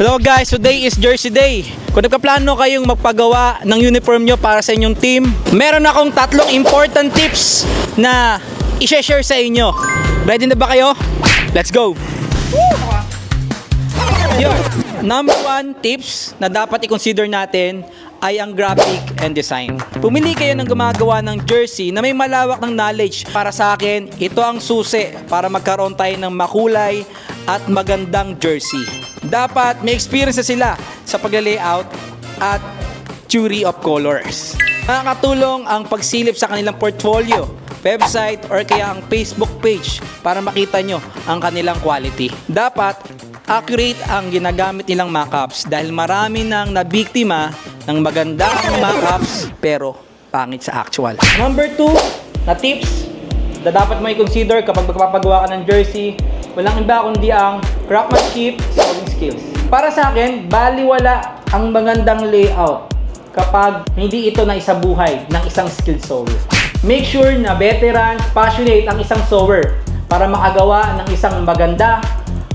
Hello guys, today is Jersey Day. Kung nagkaplano kayong magpagawa ng uniform nyo para sa inyong team, meron akong tatlong important tips na i-share sa inyo. Ready na ba kayo? Let's go! Yun. Number 1 tips na dapat i-consider natin ay ang graphic and design. Pumili kayo ng gumagawa ng jersey na may malawak ng knowledge. Para sa akin, ito ang susi para magkaroon tayo ng makulay at magandang jersey. Dapat may experience na sila sa pagla-layout at theory of colors. Nakakatulong ang pagsilip sa kanilang portfolio, website, or kaya ang Facebook page para makita nyo ang kanilang quality. Dapat accurate ang ginagamit nilang mockups dahil marami nang nabiktima ng magandang mockups pero pangit sa actual. Number 2 na tips na dapat mo i-consider kapag magpapagawa ka ng jersey, walang iba kundi ang craftsmanship, sewing skills. Para sa akin, baliwala ang magandang layout kapag hindi ito na isabuhay ng isang skilled sewer. Make sure na veteran, passionate ang isang sewer para makagawa ng isang maganda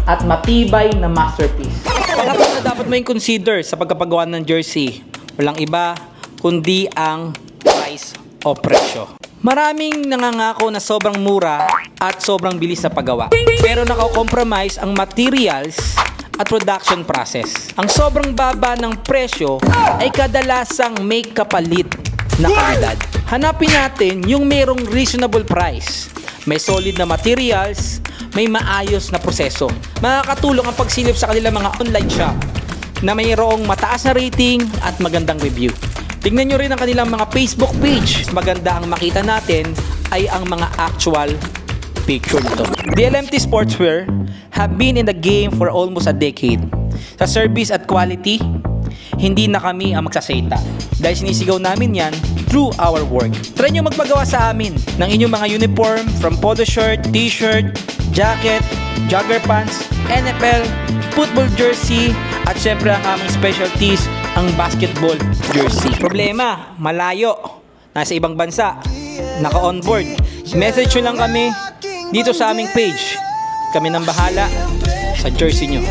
at matibay na masterpiece. Pangatlo na dapat mo i-consider sa pagpapagawa ng jersey, walang iba kundi ang price o presyo. Maraming nangangako na sobrang mura at sobrang bilis sa paggawa. Pero nako-compromise ang materials at production process. Ang sobrang baba ng presyo ay kadalasang may kapalit na kalidad. Hanapin natin yung merong reasonable price, may solid na materials, may maayos na proseso. Makakatulong ang pagsilip sa kanilang mga online shop na mayroong mataas na rating at magandang review. Tingnan nyo rin ang kanilang mga Facebook page. Maganda ang makita natin ay ang mga actual picture nito. The LMT Sportswear have been in the game for almost a decade. Sa service at quality, hindi na kami ang magsasayta dahil sinisigaw namin yan through our work. Try nyo magpagawa sa amin ng inyong mga uniform from polo shirt, t-shirt, jacket, jogger pants, NFL, football jersey, at syempre ang aming specialties, ang basketball jersey. Problema, malayo, nasa ibang bansa, naka-onboard. Message nyo lang kami dito sa aming page. Kami nang bahala sa jersey nyo.